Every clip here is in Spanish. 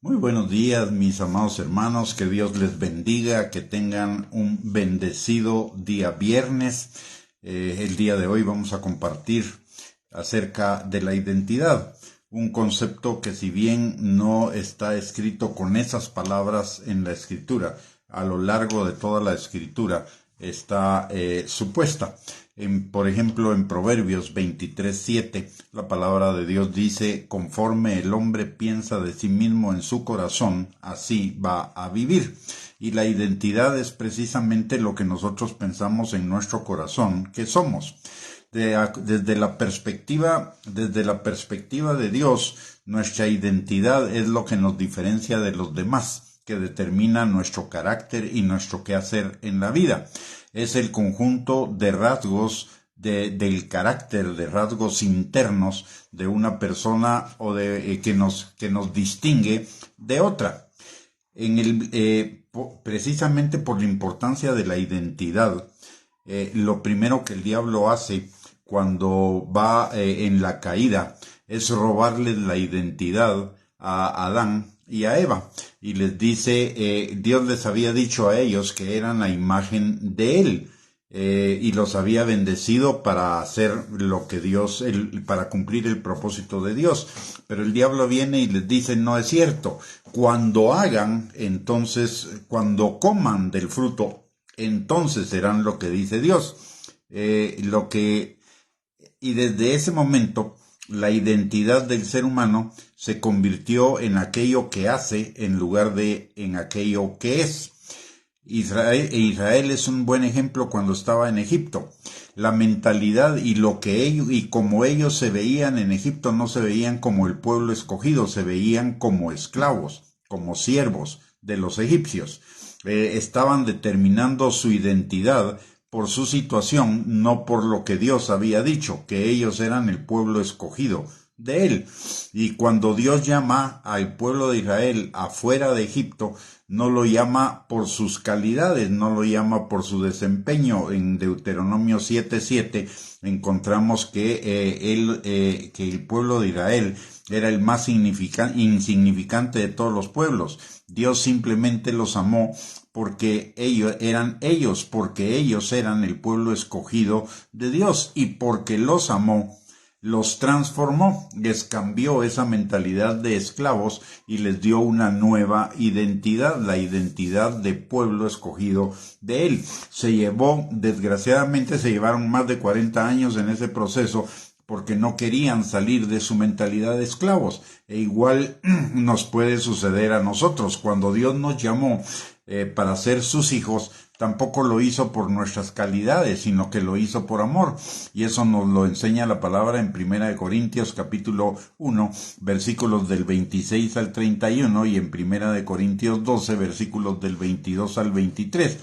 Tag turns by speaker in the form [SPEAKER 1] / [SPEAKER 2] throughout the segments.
[SPEAKER 1] Muy buenos días, mis amados hermanos, que Dios les bendiga, que tengan un bendecido día viernes. El día de hoy vamos a compartir acerca de la identidad, un concepto que si bien no está escrito con esas palabras en la Escritura, a lo largo de toda la Escritura está supuesta. Por ejemplo, en Proverbios 23:7, la palabra de Dios dice: conforme el hombre piensa de sí mismo en su corazón, así va a vivir. Y la identidad es precisamente lo que nosotros pensamos en nuestro corazón que somos. Desde la perspectiva de Dios, nuestra identidad es lo que nos diferencia de los demás, que determina nuestro carácter y nuestro quehacer en la vida. Es el conjunto de rasgos del carácter, de rasgos internos de una persona o que nos distingue de otra. Precisamente por la importancia de la identidad, lo primero que el diablo hace cuando va en la caída es robarles la identidad a Adán y a Eva, y les dice, Dios les había dicho a ellos que eran la imagen de Él, y los había bendecido para hacer lo que para cumplir el propósito de Dios. Pero el diablo viene y les dice: no es cierto, cuando coman del fruto, entonces serán lo que dice Dios. Y desde ese momento, la identidad del ser humano se convirtió en aquello que hace en lugar de en aquello que es. Israel es un buen ejemplo cuando estaba en Egipto. La mentalidad y como ellos se veían en Egipto, no se veían como el pueblo escogido, se veían como esclavos, como siervos de los egipcios. Estaban determinando su identidad por su situación, no por lo que Dios había dicho, que ellos eran el pueblo escogido de Él. Y cuando Dios llama al pueblo de Israel afuera de Egipto, no lo llama por sus calidades, no lo llama por su desempeño. En Deuteronomio 7:7 encontramos que el pueblo de Israel era el más insignificante de todos los pueblos. Dios simplemente los amó porque ellos eran el pueblo escogido de Dios, y porque los amó, los transformó, les cambió esa mentalidad de esclavos y les dio una nueva identidad, la identidad de pueblo escogido de Él. Desgraciadamente se llevaron más de 40 años en ese proceso, porque no querían salir de su mentalidad de esclavos. E igual nos puede suceder a nosotros. Cuando Dios nos llamó para ser sus hijos, tampoco lo hizo por nuestras calidades, sino que lo hizo por amor. Y eso nos lo enseña la palabra en 1 Corintios capítulo 1, versículos del 26 al 31, y en 1 Corintios 12, versículos del 22 al 23.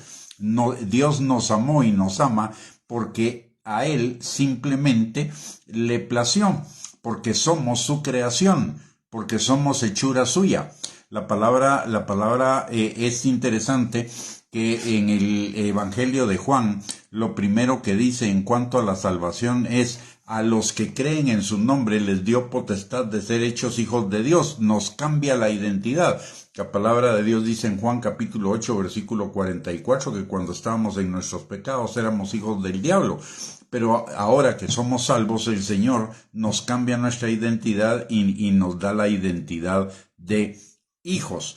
[SPEAKER 1] Dios nos amó y nos ama porque a Él simplemente le plació, porque somos su creación, porque somos hechura suya. La palabra es interesante, que en el Evangelio de Juan, lo primero que dice en cuanto a la salvación es: a los que creen en su nombre les dio potestad de ser hechos hijos de Dios. Nos cambia la identidad. La palabra de Dios dice en Juan capítulo 8, versículo 44, que cuando estábamos en nuestros pecados éramos hijos del diablo. Pero ahora que somos salvos, el Señor nos cambia nuestra identidad y nos da la identidad de hijos.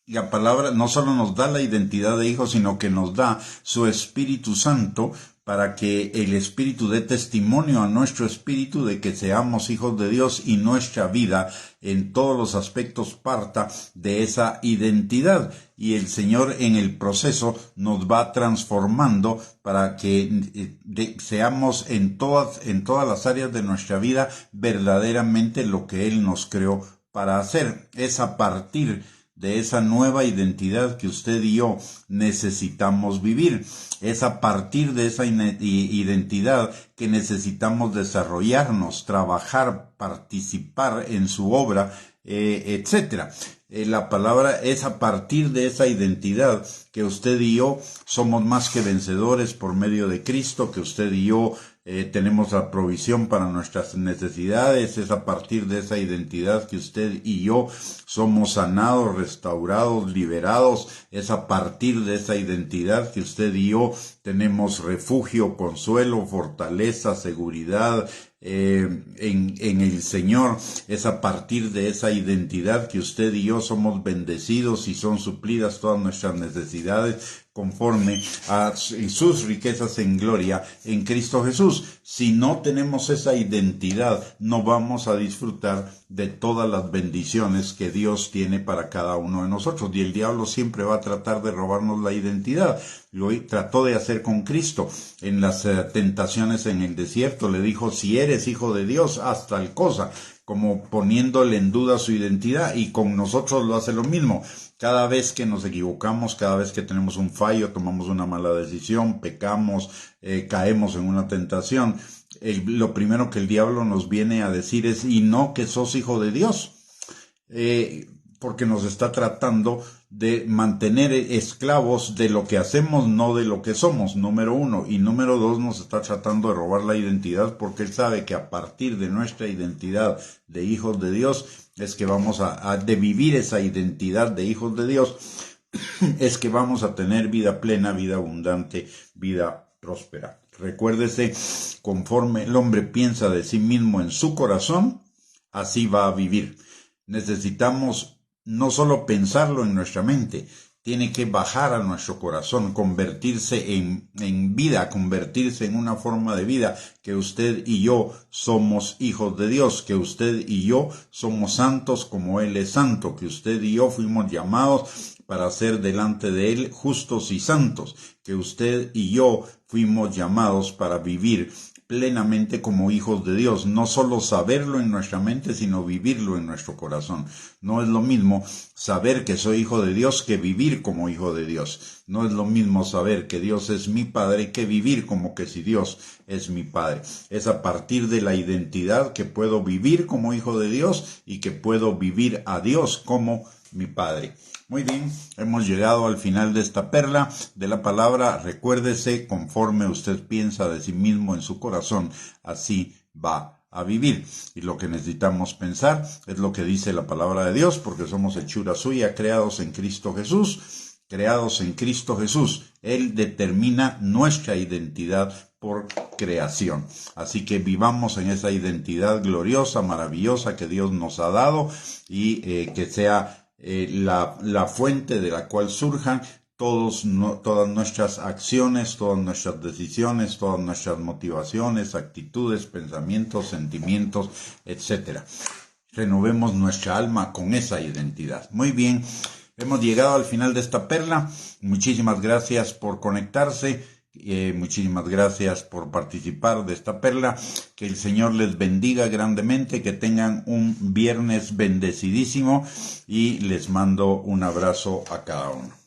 [SPEAKER 1] La palabra no solo nos da la identidad de hijos, sino que nos da su Espíritu Santo, para que el Espíritu dé testimonio a nuestro espíritu de que seamos hijos de Dios, y nuestra vida en todos los aspectos parta de esa identidad. Y el Señor en el proceso nos va transformando para que seamos en todas las áreas de nuestra vida verdaderamente lo que Él nos creó para hacer. Es a partir de esa nueva identidad que usted y yo necesitamos vivir. Es a partir de esa identidad que necesitamos desarrollarnos, trabajar, participar en su obra, etcétera. La palabra es a partir de esa identidad que usted y yo somos más que vencedores por medio de Cristo, que usted y yo tenemos la provisión para nuestras necesidades. Es a partir de esa identidad que usted y yo somos sanados, restaurados, liberados. Es a partir de esa identidad que usted y yo tenemos refugio, consuelo, fortaleza, seguridad en el Señor. Es a partir de esa identidad que usted y yo somos bendecidos y son suplidas todas nuestras necesidades conforme a sus riquezas en gloria en Cristo Jesús. Si no tenemos esa identidad, no vamos a disfrutar de todas las bendiciones que Dios tiene para cada uno de nosotros. Y el diablo siempre va a tratar de robarnos la identidad. Lo trató de hacer con Cristo en las tentaciones en el desierto. Le dijo, si eres hijo de Dios, haz tal cosa, como poniéndole en duda su identidad, y con nosotros lo hace lo mismo. Cada vez que nos equivocamos, cada vez que tenemos un fallo, tomamos una mala decisión, pecamos, caemos en una tentación, lo primero que el diablo nos viene a decir es, y no que sos hijo de Dios, porque nos está tratando de mantener esclavos de lo que hacemos, no de lo que somos, número uno. Y número dos, nos está tratando de robar la identidad, porque él sabe que a partir de nuestra identidad de hijos de Dios, es que vamos de vivir esa identidad de hijos de Dios, es que vamos a tener vida plena, vida abundante, vida próspera. Recuérdese, conforme el hombre piensa de sí mismo en su corazón, así va a vivir. Necesitamos no solo pensarlo en nuestra mente, tiene que bajar a nuestro corazón, convertirse en vida, convertirse en una forma de vida, que usted y yo somos hijos de Dios, que usted y yo somos santos como Él es santo, que usted y yo fuimos llamados para ser delante de Él justos y santos, que usted y yo fuimos llamados para vivir plenamente como hijos de Dios, no solo saberlo en nuestra mente, sino vivirlo en nuestro corazón. No es lo mismo saber que soy hijo de Dios que vivir como hijo de Dios. No es lo mismo saber que Dios es mi Padre que vivir como que si Dios es mi Padre. Es a partir de la identidad que puedo vivir como hijo de Dios y que puedo vivir a Dios como mi Padre. Muy bien, hemos llegado al final de esta perla de la palabra. Recuérdese, conforme usted piensa de sí mismo en su corazón, así va a vivir. Y lo que necesitamos pensar es lo que dice la palabra de Dios, porque somos hechura suya, creados en Cristo Jesús. Creados en Cristo Jesús. Él determina nuestra identidad por creación. Así que vivamos en esa identidad gloriosa, maravillosa que Dios nos ha dado, y que sea la fuente de la cual surjan todas nuestras acciones, todas nuestras decisiones, todas nuestras motivaciones, actitudes, pensamientos, sentimientos, etcétera. Renovemos nuestra alma con esa identidad. Muy bien, hemos llegado al final de esta perla. Muchísimas gracias por conectarse. Muchísimas gracias por participar de esta perla. Que el Señor les bendiga grandemente, que tengan un viernes bendecidísimo, y les mando un abrazo a cada uno.